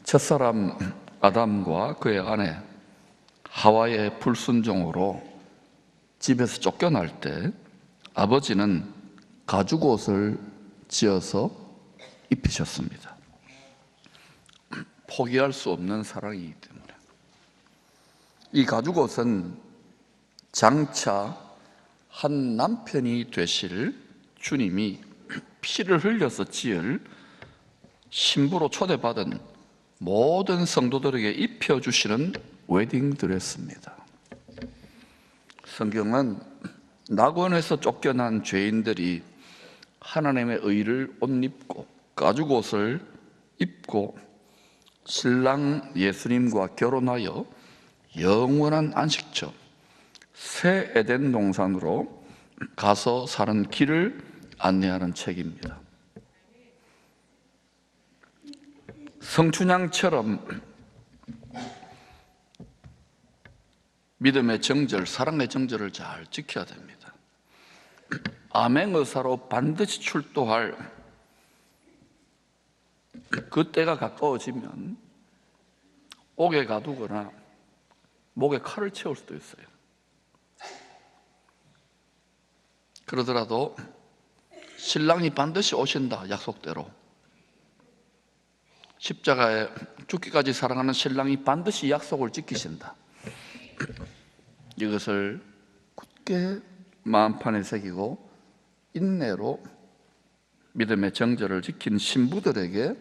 첫사람 아담과 그의 아내 하와의 불순종으로 집에서 쫓겨날 때 아버지는 가죽옷을 지어서 입히셨습니다. 포기할 수 없는 사랑이기 때문에. 이 가죽옷은 장차 한 남편이 되실 주님이 피를 흘려서 지을 신부로 초대받은 모든 성도들에게 입혀주시는 웨딩드레스입니다. 성경은 낙원에서 쫓겨난 죄인들이 하나님의 의를 옷 입고 가죽옷을 입고 신랑 예수님과 결혼하여 영원한 안식처 새 에덴 동산으로 가서 사는 길을 안내하는 책입니다. 성춘향처럼 믿음의 정절, 사랑의 정절을 잘 지켜야 됩니다. 암행의사로 반드시 출도할 그 때가 가까워지면 옥에 가두거나 목에 칼을 채울 수도 있어요. 그러더라도 신랑이 반드시 오신다, 약속대로. 십자가에 죽기까지 사랑하는 신랑이 반드시 약속을 지키신다. 이것을 굳게 마음판에 새기고 인내로 믿음의 정절을 지킨 신부들에게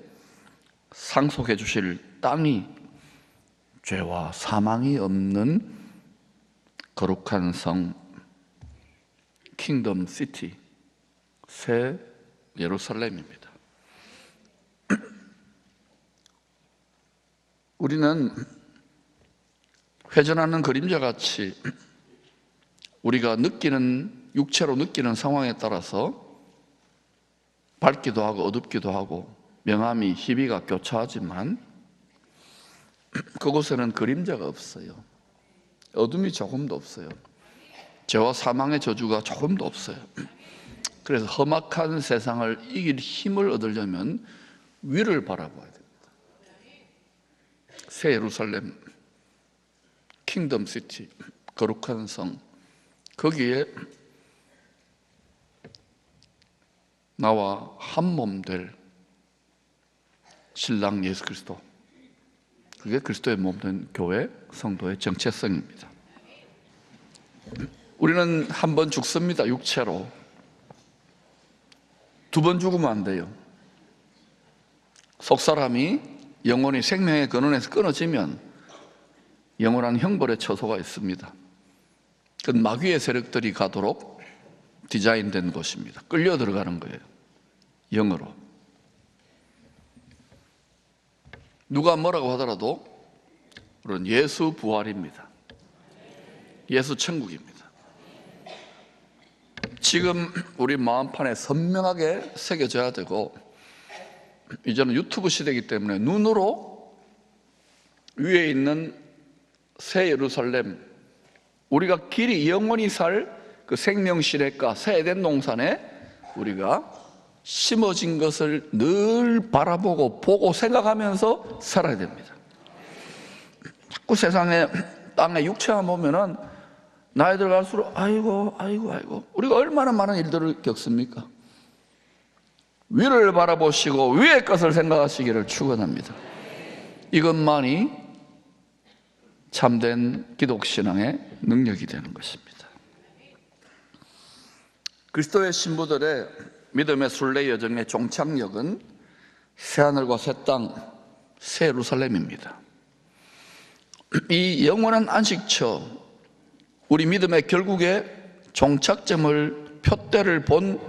상속해 주실 땅이 죄와 사망이 없는 거룩한 성 킹덤 시티 새 예루살렘입니다. 우리는 회전하는 그림자같이 우리가 느끼는, 육체로 느끼는 상황에 따라서 밝기도 하고 어둡기도 하고 명암이 희비가 교차하지만 그곳에는 그림자가 없어요. 어둠이 조금도 없어요. 죄와 사망의 저주가 조금도 없어요. 그래서 험악한 세상을 이길 힘을 얻으려면 위를 바라봐야 됩니다. 새 예루살렘, 킹덤 시티, 거룩한 성, 거기에 나와 한 몸 될 신랑 예수 그리스도, 그게 그리스도의 몸 된 교회 성도의 정체성입니다. 우리는 한 번 죽습니다. 육체로. 두 번 죽으면 안 돼요. 속사람이 영혼이 생명의 근원에서 끊어지면 영원한 형벌의 처소가 있습니다. 그건 마귀의 세력들이 가도록 디자인된 곳입니다. 끌려 들어가는 거예요. 영으로. 누가 뭐라고 하더라도 우리는 예수 부활입니다. 예수 천국입니다. 지금 우리 마음판에 선명하게 새겨져야 되고, 이제는 유튜브 시대이기 때문에 눈으로 위에 있는 새 예루살렘, 우리가 길이 영원히 살 그 생명시냇가 새 에덴 동산에 우리가 심어진 것을 늘 바라보고 보고 생각하면서 살아야 됩니다. 자꾸 세상에 땅에 육체만 보면은 나이 들어갈수록 아이고 우리가 얼마나 많은 일들을 겪습니까? 위를 바라보시고 위의 것을 생각하시기를 축원합니다. 이것만이 참된 기독신앙의 능력이 되는 것입니다. 그리스도의 신부들의 믿음의 순례 여정의 종착역은 새하늘과 새 땅, 새 예루살렘입니다. 이 영원한 안식처, 우리 믿음의 결국에 종착점을 표대를 본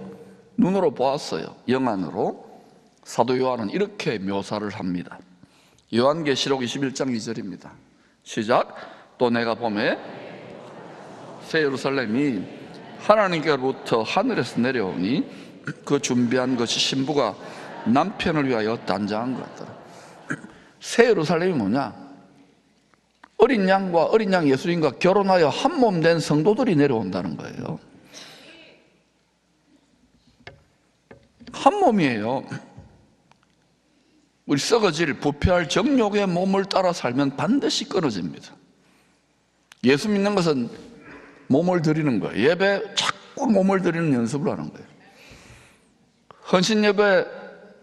눈으로 보았어요. 영안으로. 사도 요한은 이렇게 묘사를 합니다. 요한계시록 21장 2절입니다. 시작. 또 내가 보매 새 예루살렘이 하나님께로부터 하늘에서 내려오니 그 준비한 것이 신부가 남편을 위하여 단장한 것 같더라. 새 예루살렘이 뭐냐? 어린 양과 어린 양 예수님과 결혼하여 한 몸 된 성도들이 내려온다는 거예요. 한 몸이에요. 우리 썩어질 부패할 정욕의 몸을 따라 살면 반드시 끊어집니다. 예수 믿는 것은 몸을 드리는 거예요. 예배 자꾸 몸을 드리는 연습을 하는 거예요. 헌신 예배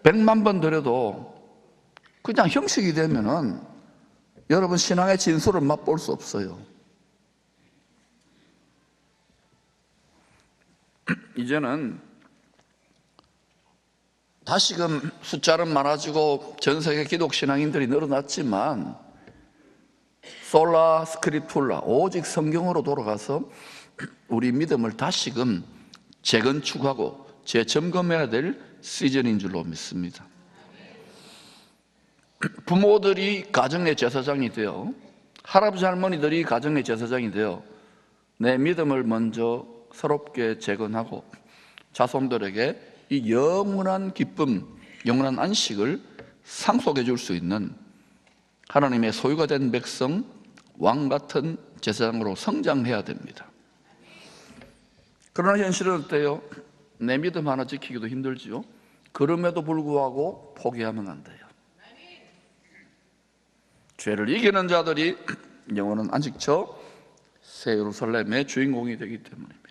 100만 번 드려도 그냥 형식이 되면은 여러분 신앙의 진수를 맛볼 수 없어요. 이제는 다시금 숫자는 많아지고 전 세계 기독 신앙인들이 늘어났지만 솔라 스크립툴라, 오직 성경으로 돌아가서 우리 믿음을 다시금 재건축하고 재점검해야 될 시즌인 줄로 믿습니다. 부모들이 가정의 제사장이 되어, 할아버지 할머니들이 가정의 제사장이 되어 내 믿음을 먼저 새롭게 재건하고 자손들에게 이 영원한 기쁨, 영원한 안식을 상속해 줄 수 있는 하나님의 소유가 된 백성, 왕 같은 제사장으로 성장해야 됩니다. 그러나 현실은 어때요? 내 믿음 하나 지키기도 힘들지요. 그럼에도 불구하고 포기하면 안 돼요. 죄를 이기는 자들이 영원한 안식처 새 예루살렘의 주인공이 되기 때문입니다.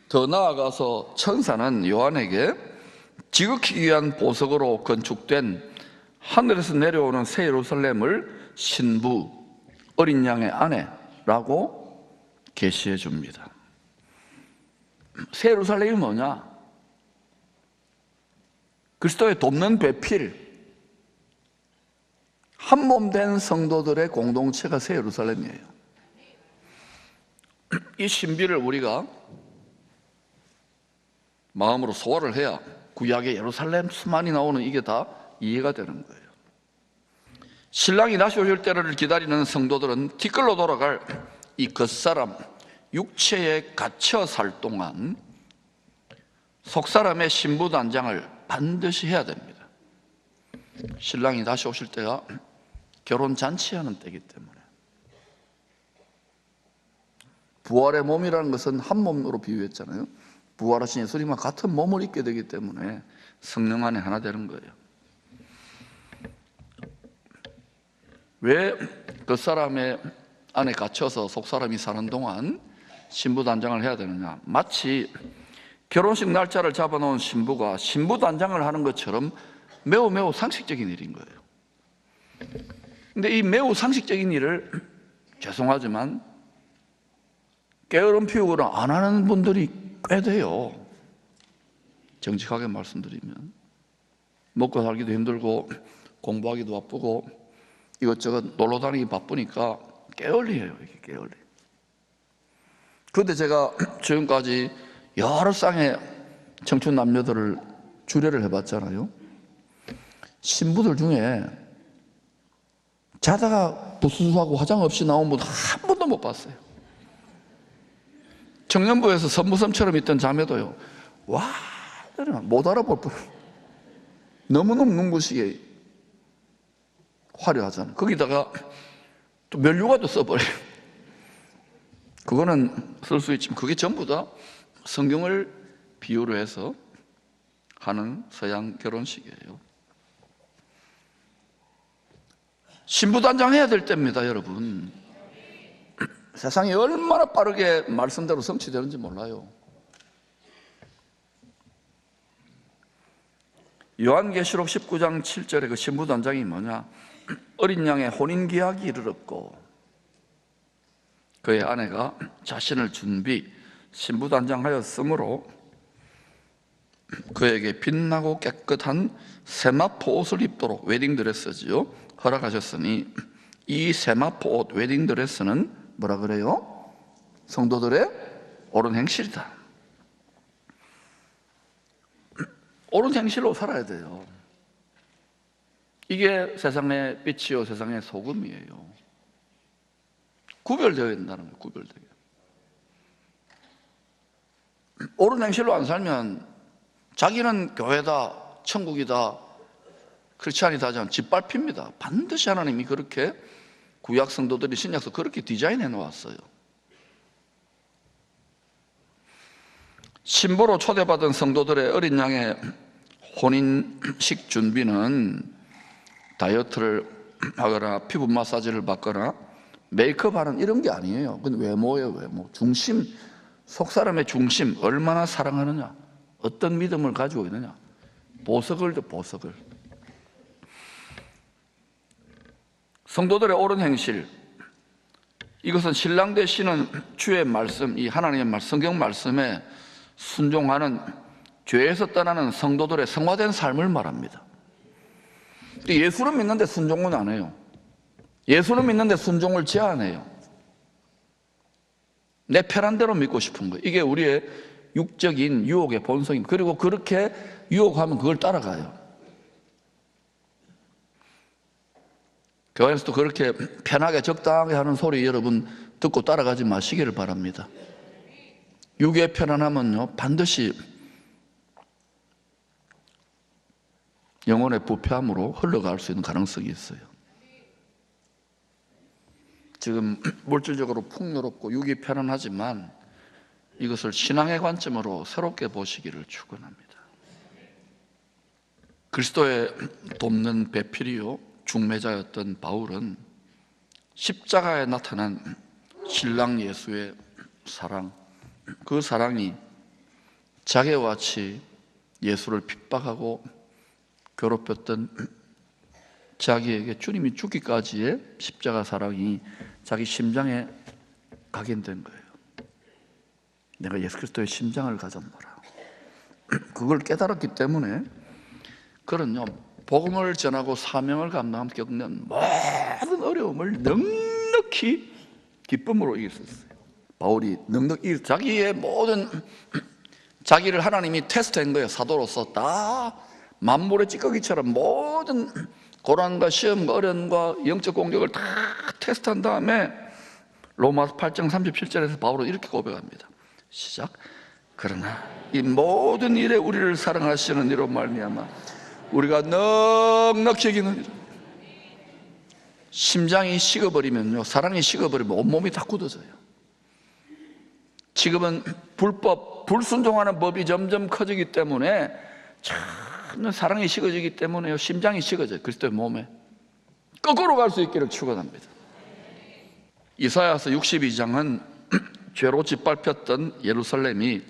더 나아가서 천사는 요한에게 지극히 귀한 보석으로 건축된 하늘에서 내려오는 새 예루살렘을 신부, 어린 양의 아내라고 계시해 줍니다. 새 예루살렘이 뭐냐? 그리스도의 돕는 배필, 한 몸 된 성도들의 공동체가 새 예루살렘이에요. 이 신비를 우리가 마음으로 소화를 해야 구약의 예루살렘 수많이 나오는 이게 다 이해가 되는 거예요. 신랑이 다시 오실 때를 기다리는 성도들은 뒤끌로 돌아갈 이 겉사람, 육체에 갇혀 살 동안 속사람의 신부단장을 반드시 해야 됩니다. 신랑이 다시 오실 때가 결혼 잔치하는 때이기 때문에. 부활의 몸이라는 것은 한 몸으로 비유했잖아요. 부활하신 예수님과 같은 몸을 입게 되기 때문에 성령 안에 하나 되는 거예요. 왜 그 사람의 안에 갇혀서 속사람이 사는 동안 신부단장을 해야 되느냐? 마치 결혼식 날짜를 잡아놓은 신부가 신부단장을 하는 것처럼 매우 상식적인 일인 거예요. 근데 이 매우 상식적인 일을 죄송하지만 게으름 피우거나 안 하는 분들이 꽤 돼요. 정직하게 말씀드리면 먹고 살기도 힘들고 공부하기도 바쁘고 이것저것 놀러 다니기 바쁘니까 게을리해요. 이게 게을리. 그런데 제가 지금까지 여러 쌍의 청춘 남녀들을 주례를 해봤잖아요. 신부들 중에 자다가 부스스하고 화장 없이 나온 분 한 번도 못 봤어요. 청년부에서 선무섬처럼 있던 자매도요, 와, 못 알아볼 뻔. 너무너무 눈부시게 화려하잖아요. 거기다가 또 면류관도 써버려요. 그거는 쓸 수 있지만 그게 전부 다 성경을 비유로 해서 하는 서양 결혼식이에요. 신부단장 해야 될 때입니다, 여러분. 세상이 얼마나 빠르게 말씀대로 성취되는지 몰라요. 요한계시록 19장 7절에 그 신부단장이 뭐냐? 어린 양의 혼인기약이 이르렀고 그의 아내가 자신을 준비 신부단장하였으므로 그에게 빛나고 깨끗한 세마포 옷을 입도록 웨딩드레스지요 허락하셨으니 이 세마포 옷 웨딩드레스는 뭐라 그래요? 성도들의 옳은 행실이다. 옳은 행실로 살아야 돼요. 이게 세상의 빛이요 세상의 소금이에요. 구별되어야 된다는 거예요. 구별되게. 옳은 행실로 안 살면 자기는 교회다, 천국이다, 크리스찬이다 하지만 짓밟힙니다. 반드시 하나님이 그렇게 구약 성도들이 신약서 그렇게 디자인해 놓았어요. 신부로 초대받은 성도들의 어린 양의 혼인식 준비는 다이어트를 하거나 피부 마사지를 받거나 메이크업 하는 이런 게 아니에요. 그건 외모예요, 외모. 중심, 속 사람의 중심, 얼마나 사랑하느냐, 어떤 믿음을 가지고 있느냐. 보석을 줘, 보석을. 성도들의 옳은 행실, 이것은 신랑 되시는 주의 말씀, 이 하나님의 말씀, 성경 말씀에 순종하는 죄에서 떠나는 성도들의 성화된 삶을 말합니다. 예수를 믿는데 순종은 안 해요. 예수를 믿는데 순종을 제한해요. 내 편한 대로 믿고 싶은 거예요. 이게 우리의 육적인 유혹의 본성입니다. 그리고 그렇게 유혹하면 그걸 따라가요. 교회에서도 그렇게 편하게 적당하게 하는 소리 여러분 듣고 따라가지 마시기를 바랍니다. 육의 편안함은요, 반드시 영혼의 부패함으로 흘러갈 수 있는 가능성이 있어요. 지금 물질적으로 풍요롭고 육이 편안하지만 이것을 신앙의 관점으로 새롭게 보시기를 축원합니다. 그리스도의 돕는 배필이요 중매자였던 바울은 십자가에 나타난 신랑 예수의 사랑, 그 사랑이 자기와 같이 예수를 핍박하고 괴롭혔던 자기에게 주님이 죽기까지의 십자가 사랑이 자기 심장에 각인된 거예요. 내가 예수 그리스도의 심장을 가졌노라. 그걸 깨달았기 때문에 그는요, 복음을 전하고 사명을 감당하며 겪는 모든 어려움을 넉넉히 기쁨으로 이겼었어요. 바울이 넉넉히 자기의 모든 자기를 하나님이 테스트한 거예요. 사도로서 다 만물의 찌꺼기처럼 모든 고난과 시험과 어려움과 영적 공격을 다 테스트한 다음에 로마서 8장 37절에서 바울은 이렇게 고백합니다. 시작. 그러나 이 모든 일에 우리를 사랑하시는 이로 말미암아 우리가 넉넉히 이기는, 심장이 식어버리면요, 사랑이 식어버리면 온몸이 다 굳어져요. 지금은 불순종하는 법이 점점 커지기 때문에 참 사랑이 식어지기 때문에요, 심장이 식어져요. 그리스도의 몸에 거꾸로 갈 수 있기를 축원합니다. 이사야서 62장은 죄로 짓밟혔던 예루살렘이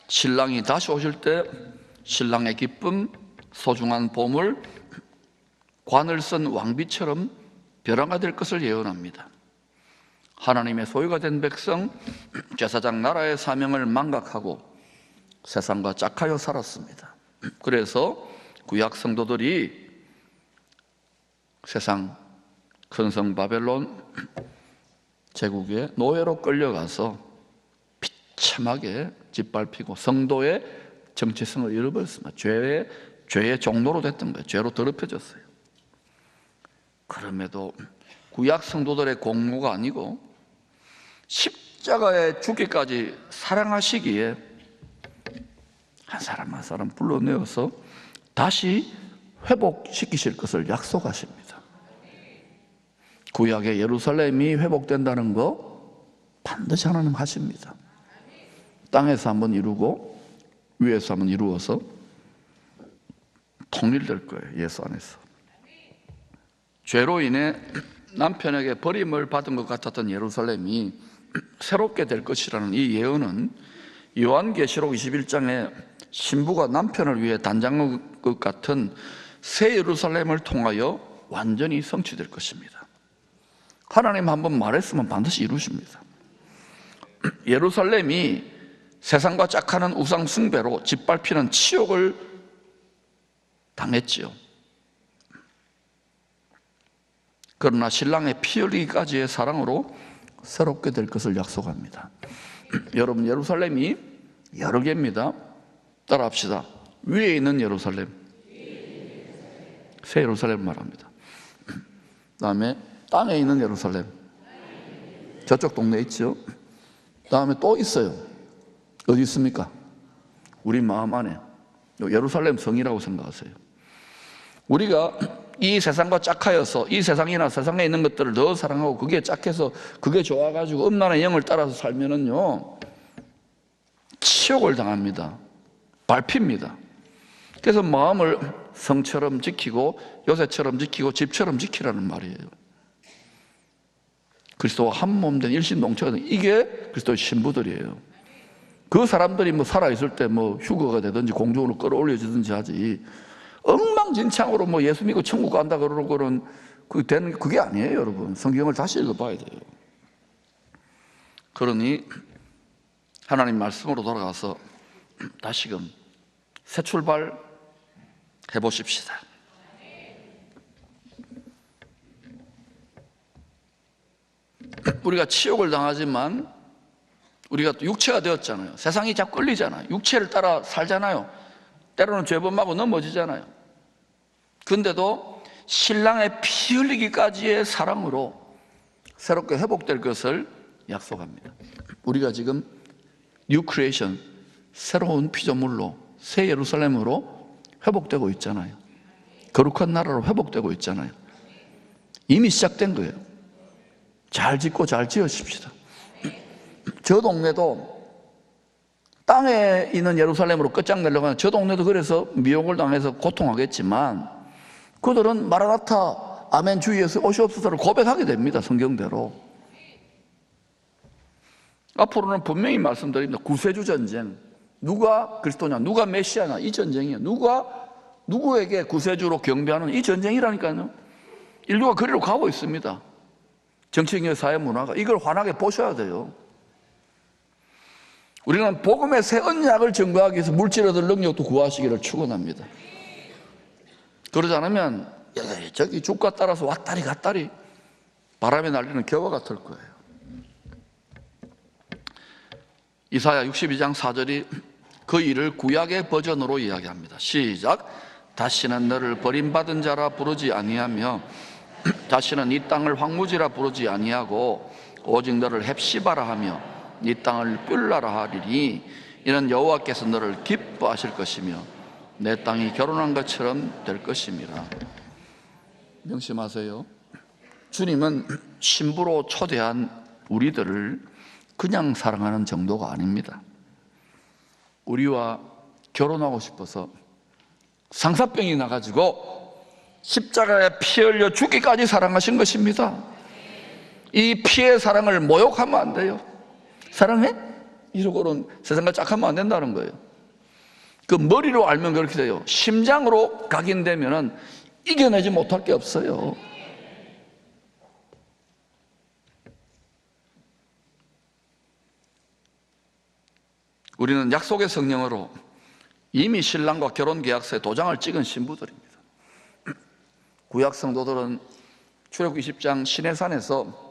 신랑이 다시 오실 때 신랑의 기쁨, 소중한 보물, 관을 쓴 왕비처럼 변화가 될 것을 예언합니다. 하나님의 소유가 된 백성, 제사장 나라의 사명을 망각하고 세상과 짝하여 살았습니다. 그래서 구약 성도들이 세상 큰 성 바벨론 제국의 노예로 끌려가서 비참하게 짓밟히고 성도의 정체성을 잃어버렸습니다. 죄의 종로로 됐던 거예요. 죄로 더럽혀졌어요. 그럼에도 구약 성도들의 공로가 아니고 십자가에 죽기까지 사랑하시기에 한 사람 한 사람 불러내어서 다시 회복시키실 것을 약속하십니다. 구약의 예루살렘이 회복된다는 거 반드시 하나님 하십니다. 땅에서 한번 이루고 위에서 한번 이루어서 통일될 거예요. 예수 안에서. 죄로 인해 남편에게 버림을 받은 것 같았던 예루살렘이 새롭게 될 것이라는 이 예언은 요한계시록 21장에 신부가 남편을 위해 단장한 것 같은 새 예루살렘을 통하여 완전히 성취될 것입니다. 하나님 한번 말했으면 반드시 이루십니다. 예루살렘이 세상과 짝하는 우상 숭배로 짓밟히는 치욕을 당했지요. 그러나 신랑의 피 흘리기까지의 사랑으로 새롭게 될 것을 약속합니다. 여러분, 예루살렘이 여러 개입니다. 따라합시다. 위에 있는 예루살렘, 새 예루살렘 말합니다. 그 다음에 땅에 있는 예루살렘, 저쪽 동네에 있죠. 그 다음에 또 있어요. 어디 있습니까? 우리 마음 안에 예루살렘 성이라고 생각하세요. 우리가 이 세상과 짝하여서 이 세상이나 세상에 있는 것들을 더 사랑하고 그게 짝해서 그게 좋아가지고 음란의 영을 따라서 살면은요 치욕을 당합니다. 밟힙니다. 그래서 마음을 성처럼 지키고 요새처럼 지키고 집처럼 지키라는 말이에요. 그리스도와 한 몸 된 일신동체가 이게 그리스도의 신부들이에요. 그 사람들이 뭐 살아있을 때 뭐 휴거가 되든지 공중으로 끌어올려지든지 하지, 엉망진창으로 뭐 예수 믿고 천국 간다 그러고는 그게 아니에요, 여러분. 성경을 다시 읽어봐야 돼요. 그러니 하나님 말씀으로 돌아가서 다시금 새 출발 해보십시다. 우리가 치욕을 당하지만 우리가 또 육체가 되었잖아요. 세상이 자꾸 끌리잖아요. 육체를 따라 살잖아요. 때로는 죄범하고 넘어지잖아요. 근데도 신랑의 피 흘리기까지의 사랑으로 새롭게 회복될 것을 약속합니다. 우리가 지금 뉴 크리에이션, 새로운 피조물로 새 예루살렘으로 회복되고 있잖아요. 거룩한 나라로 회복되고 있잖아요. 이미 시작된 거예요. 잘 짓고 잘 지으십시다. 저 동네도 땅에 있는 예루살렘으로 끝장내려고 하는 저 동네도 그래서 미혹을 당해서 고통하겠지만 그들은 마라나타 아멘 주 예수 오시옵소서를 고백하게 됩니다. 성경대로. 앞으로는 분명히 말씀드립니다. 구세주 전쟁, 누가 그리스도냐, 누가 메시아냐, 이 전쟁이에요. 누구에게 구세주로 경배하는 이 전쟁이라니까요. 인류가 그리로 가고 있습니다. 정치적 사회 문화가. 이걸 환하게 보셔야 돼요. 우리는 복음의 새 언약을 증거하기 위해서 물질 얻을 능력도 구하시기를 축원합니다. 그러지 않으면 저기 주가 따라서 왔다리 갔다리 바람에 날리는 겨와 같을 거예요. 이사야 62장 4절이 그 일을 구약의 버전으로 이야기합니다. 시작. 다시는 너를 버림받은 자라 부르지 아니하며 다시는 이 땅을 황무지라 부르지 아니하고 오직 너를 헵시바라 하며 이 땅을 뿔라라 하리니 이는 여호와께서 너를 기뻐하실 것이며 내 땅이 결혼한 것처럼 될 것임이라. 명심하세요. 주님은 신부로 초대한 우리들을 그냥 사랑하는 정도가 아닙니다. 우리와 결혼하고 싶어서 상사병이 나가지고 십자가에 피 흘려 죽기까지 사랑하신 것입니다. 이 피의 사랑을 모욕하면 안 돼요. 사랑해? 이러고는 세상과 짝하면 안 된다는 거예요. 그 머리로 알면 그렇게 돼요. 심장으로 각인되면은 이겨내지 못할 게 없어요. 우리는 약속의 성령으로 이미 신랑과 결혼계약서에 도장을 찍은 신부들입니다. 구약 성도들은 출애굽기 20장 시내산에서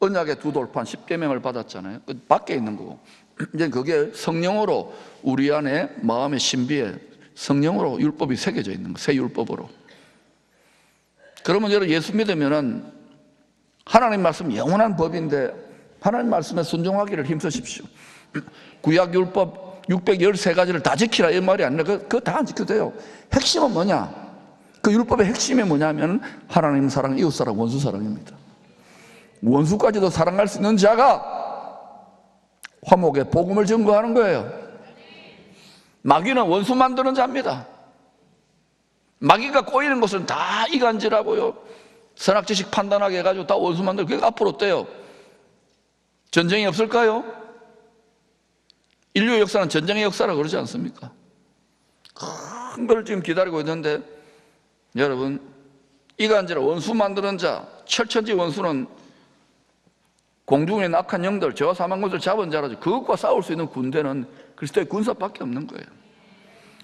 언약의 두 돌판 10계명을 받았잖아요. 그 밖에 있는 거고 이제 그게 성령으로 우리 안에 마음의 신비에 성령으로 율법이 새겨져 있는 거예요. 새 율법으로. 그러면 여러분 예수 믿으면은 하나님 말씀 영원한 법인데 하나님 말씀에 순종하기를 힘쓰십시오. 구약 율법 613가지를 다 지키라 이 말이 아니라 그거 다 안 지켜도 돼요. 핵심은 뭐냐? 그 율법의 핵심이 뭐냐면 하나님 사랑, 이웃 사랑, 원수 사랑입니다. 원수까지도 사랑할 수 있는 자가 화목의 복음을 증거하는 거예요. 마귀는 원수 만드는 자입니다. 마귀가 꼬이는 것은 다 이간질하고요, 선악지식 판단하게 해가지고 다 원수 만들고, 그게 앞으로 어때요? 전쟁이 없을까요? 인류의 역사는 전쟁의 역사라고 그러지 않습니까? 큰 걸 지금 기다리고 있는데 여러분, 이간질을 원수 만드는 자, 철천지 원수는 공중에 악한 영들, 저와 사망 것을 잡은 자라죠. 그것과 싸울 수 있는 군대는 그리스도의 군사밖에 없는 거예요.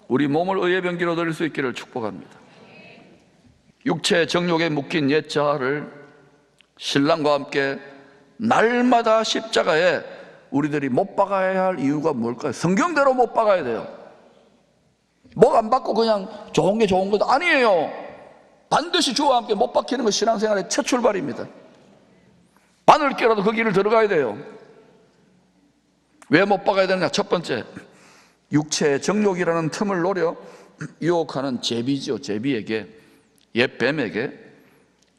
우리 몸을 의의 병기로 드릴 수 있기를 축복합니다. 육체의 정욕에 묶인 옛 자아를 신랑과 함께 날마다 십자가에 우리들이 못 박아야 할 이유가 뭘까요? 성경대로 못 박아야 돼요. 목 안 박고 그냥 좋은 게 좋은 것도 아니에요. 반드시 주와 함께 못 박히는 것이 신앙생활의 첫 출발입니다. 바늘 끼라도 그 길을 들어가야 돼요. 왜 못 박아야 되느냐? 첫 번째, 육체의 정욕이라는 틈을 노려 유혹하는 제비죠. 제비에게, 옛 뱀에게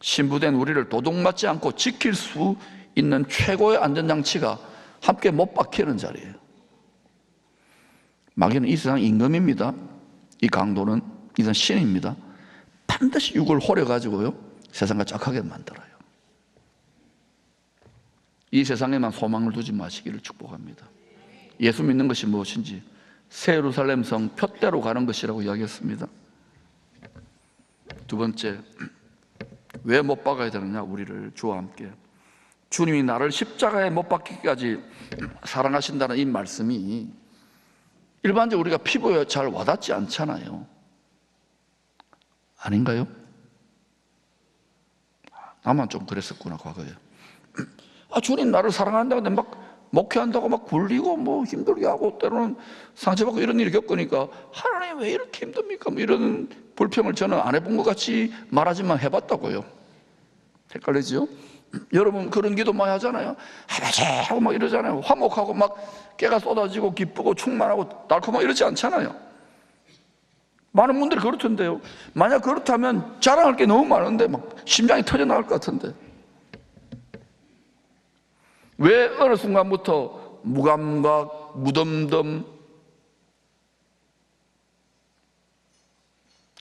신부된 우리를 도둑맞지 않고 지킬 수 있는 최고의 안전장치가 함께 못 박히는 자리예요. 마귀는 이 세상 임금입니다. 이 강도는 이건 신입니다. 반드시 육을 호려가지고요 세상과 짝하게 만들어요. 이 세상에만 소망을 두지 마시기를 축복합니다. 예수 믿는 것이 무엇인지 새 예루살렘 성 표대로 가는 것이라고 이야기했습니다. 두 번째, 왜 못 박아야 되느냐? 우리를 주와 함께 주님이 나를 십자가에 못 박기까지 사랑하신다는 이 말씀이 일반적으로 우리가 피부에 잘 와닿지 않잖아요. 아닌가요? 나만 좀 그랬었구나 과거에. 주님 나를 사랑한다고 근데 막 목회한다고 막 굴리고 뭐 힘들게 하고 때로는 상처받고 이런 일을 겪으니까 하나님 왜 이렇게 힘듭니까? 뭐 이런 불평을 저는 안 해본 것 같이 말하지만 해봤다고요. 헷갈리죠? 여러분 그런 기도 많이 하잖아요. 하나님 하고 막 이러잖아요. 화목하고 막 깨가 쏟아지고 기쁘고 충만하고 달콤하고 이러지 않잖아요. 많은 분들이 그렇던데요. 만약 그렇다면 자랑할 게 너무 많은데 막 심장이 터져나갈 것 같은데 왜 어느 순간부터 무감각, 무덤덤,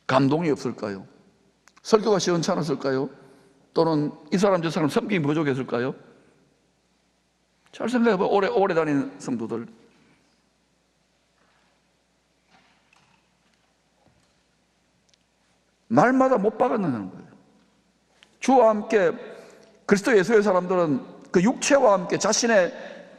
감동이 없을까요? 설교가 시원찮았을까요? 또는 이 사람 저 사람 섬김이 부족했을까요? 잘 생각해봐요. 오래 다닌 성도들. 말마다 못 박았느냐는 거예요. 주와 함께 그리스도 예수의 사람들은 그 육체와 함께 자신의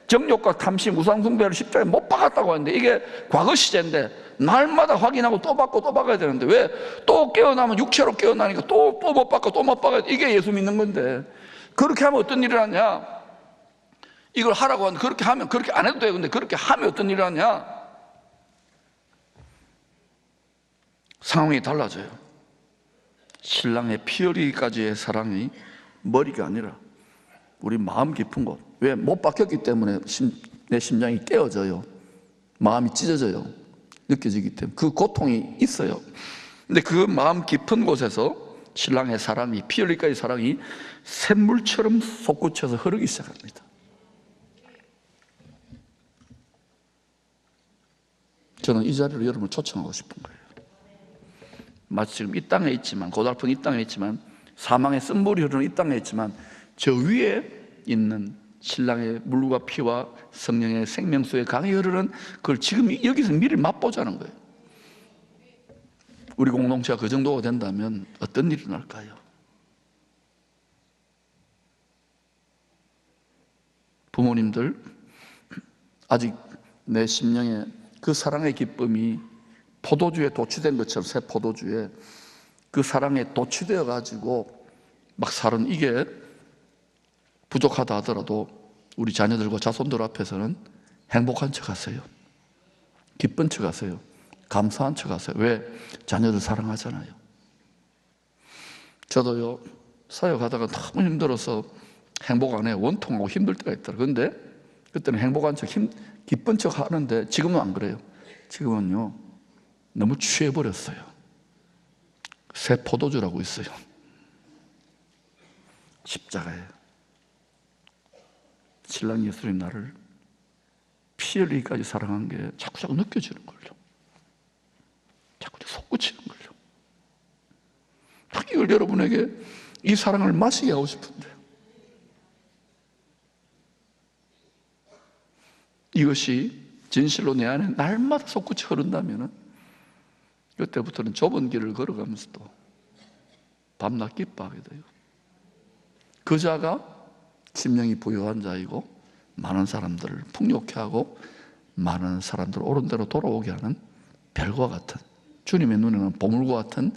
정욕과 탐심, 우상숭배를 십자가에 못 박았다고 하는데 이게 과거 시제인데 날마다 확인하고 또 박고 또 박아야 되는데 왜 또 깨어나면 육체로 깨어나니까 또 못 박고 또 못 박아야 돼. 이게 예수 믿는 건데 그렇게 하면 어떤 일이 하냐? 이걸 하라고 하는데 그렇게 하면 그렇게 안 해도 돼. 근데 그렇게 하면 어떤 일이 하냐? 상황이 달라져요. 신랑의 피 흘리기까지의 사랑이 머리가 아니라 우리 마음 깊은 곳. 왜? 못 박혔기 때문에 내 심장이 깨어져요. 마음이 찢어져요. 느껴지기 때문에 그 고통이 있어요. 근데 그 마음 깊은 곳에서 신랑의 사랑이 피 흘리기까지 사랑이 샘물처럼 솟구쳐서 흐르기 시작합니다. 저는 이 자리로 여러분을 초청하고 싶은 거예요. 마치 지금 이 땅에 있지만 고달픈 이 땅에 있지만 사망의 쓴물이 흐르는 이 땅에 있지만 저 위에 있는 신랑의 물과 피와 성령의 생명수의 강이 흐르는 그걸 지금 여기서 미리 맛보자는 거예요. 우리 공동체가 그 정도가 된다면 어떤 일이 날까요? 부모님들 아직 내 심령에 그 사랑의 기쁨이 포도주에 도취된 것처럼 새 포도주에 그 사랑에 도취되어 가지고 막 살은 이게 부족하다 하더라도 우리 자녀들과 자손들 앞에서는 행복한 척 하세요. 기쁜 척 하세요. 감사한 척 하세요. 왜? 자녀들 사랑하잖아요. 저도요 사역하다가 너무 힘들어서 행복 안 해요. 원통하고 힘들 때가 있더라고요. 근데 그때는 행복한 척 기쁜 척 하는데 지금은 안 그래요. 지금은요 너무 취해버렸어요. 새 포도주라고 있어요. 십자가에 신랑 예수님 나를 피 흘리기까지 사랑한 게 자꾸 느껴지는 걸요. 자꾸 솟구치는 걸요. 이걸 여러분에게 이 사랑을 마시게 하고 싶은데 이것이 진실로 내 안에 날마다 솟구치 흐른다면 그때부터는 좁은 길을 걸어가면서도 밤낮 기뻐하게 돼요. 그 자가 심령이 부유한 자이고 많은 사람들을 풍요케 하고 많은 사람들을 옳은 대로 돌아오게 하는 별과 같은 주님의 눈에는 보물과 같은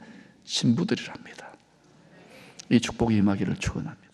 신부들이랍니다. 이 축복이 임하기를 축원합니다.